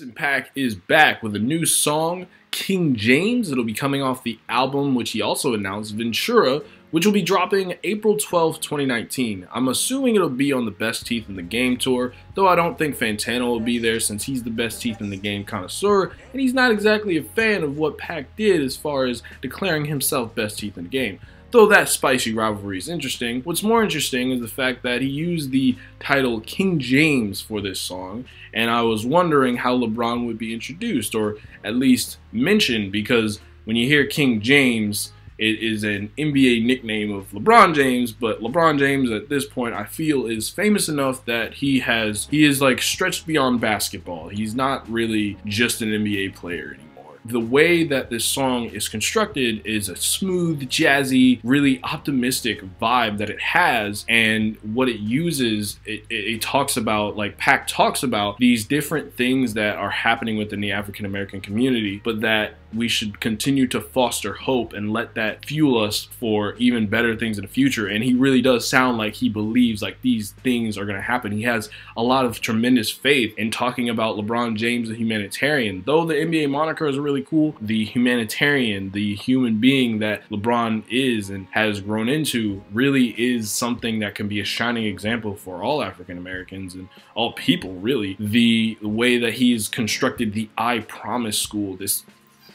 Paak is back with a new song, King James. It'll be coming off the album, which he also announced, Ventura, which will be dropping April 12th, 2019. I'm assuming it'll be on the Best Teeth in the Game tour, though I don't think Fantano will be there since he's the Best Teeth in the Game connoisseur, and he's not exactly a fan of what Paak did as far as declaring himself Best Teeth in the Game. Though that spicy rivalry is interesting, what's more interesting is the fact that he used the title King James for this song, and I was wondering how LeBron would be introduced, or at least mentioned, because when you hear King James, it is an NBA nickname of LeBron James, but LeBron James at this point I feel is famous enough that he is like stretched beyond basketball. He's not really just an NBA player anymore. The way that this song is constructed is a smooth, jazzy, really optimistic vibe that it has, and what it uses, it talks about, like Paak talks about, these different things that are happening within the African American community, but that we should continue to foster hope and let that fuel us for even better things in the future. And he really does sound like he believes like these things are going to happen. He has a lot of tremendous faith in talking about LeBron James, the humanitarian. Though the NBA moniker is really cool, the humanitarian, the human being that LeBron is and has grown into, really is something that can be a shining example for all African Americans and all people, really. The way that he's constructed the I Promise school, this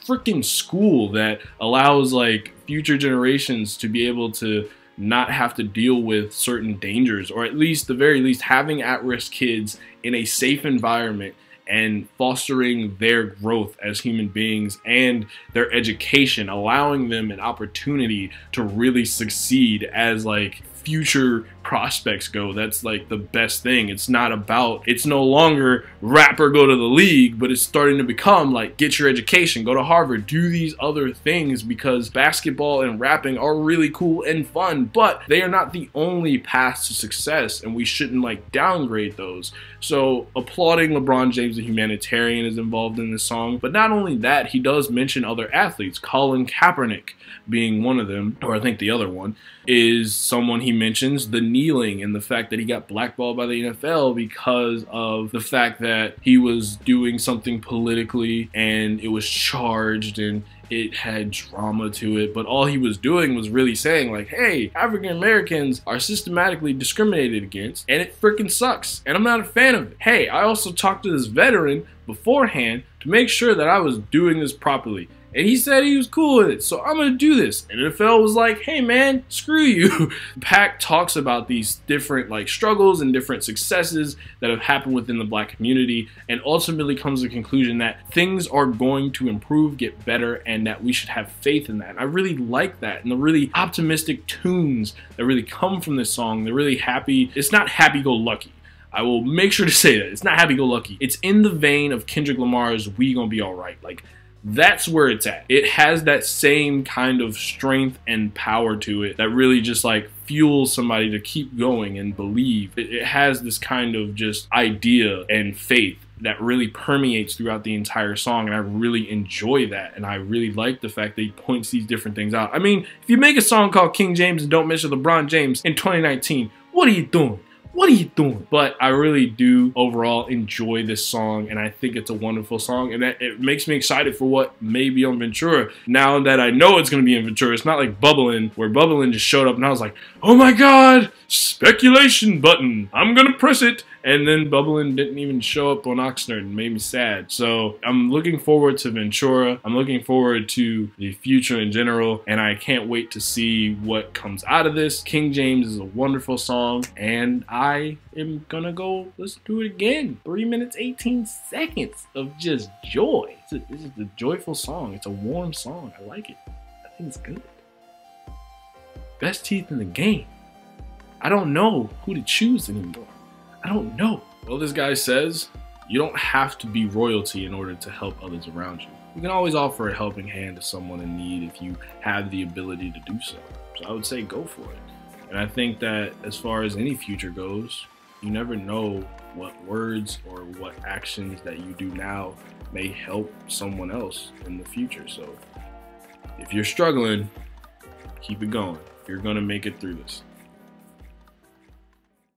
freaking school that allows like future generations to be able to not have to deal with certain dangers, or at least the very least having at-risk kids in a safe environment and fostering their growth as human beings and their education, allowing them an opportunity to really succeed as like future prospects go. That's like the best thing. It's no longer rap or go to the league, but it's starting to become like get your education, go to Harvard, do these other things, because basketball and rapping are really cool and fun, but they are not the only paths to success, and we shouldn't like downgrade those. So applauding LeBron James, the humanitarian, is involved in this song, but not only that, he does mention other athletes, Colin Kaepernick being one of them, or I think the other one is someone he mentions, the kneeling, and the fact that he got blackballed by the NFL because of the fact that he was doing something politically and it was charged and it had drama to it, but all he was doing was really saying like, hey, African Americans are systematically discriminated against and it freaking sucks and I'm not a fan of it. Hey, I also talked to this veteran beforehand to make sure that I was doing this properly, and he said he was cool with it, so I'm gonna do this. And NFL was like, hey man, screw you. Paak talks about these different like struggles and different successes that have happened within the black community, and ultimately comes to the conclusion that things are going to improve, get better, and that we should have faith in that. And I really like that, and the really optimistic tunes that really come from this song. They're really happy. It's not happy-go-lucky. I will make sure to say that. It's not happy-go-lucky. It's in the vein of Kendrick Lamar's We Gonna Be Alright. Like, that's where it's at. It has that same kind of strength and power to it that really just like fuels somebody to keep going and believe. It has this kind of just idea and faith that really permeates throughout the entire song, and I really enjoy that, and I really like the fact that he points these different things out. I mean, if you make a song called King James and don't mention LeBron James in 2019, what are you doing? What are you doing? But I really do overall enjoy this song, and I think it's a wonderful song, and it makes me excited for what may be on Ventura. Now that I know it's going to be in Ventura, it's not like Bubbling, where Bubbling just showed up and I was like, oh my god, speculation button, I'm gonna press it, and then Bubbling didn't even show up on Oxnard and made me sad. So I'm looking forward to Ventura, I'm looking forward to the future in general, and I can't wait to see what comes out of this. King James is a wonderful song, and I am gonna go listen to it again. 3 minutes 18 seconds of just joy. This is a joyful song. It's a warm song. I like it. I think it's good. Best Teeth in the Game. I don't know who to choose anymore. I don't know. Well, this guy says you don't have to be royalty in order to help others around you. You can always offer a helping hand to someone in need if you have the ability to do so. So I would say go for it. And I think that as far as any future goes, you never know what words or what actions that you do now may help someone else in the future. So if you're struggling, keep it going. You're gonna make it through this.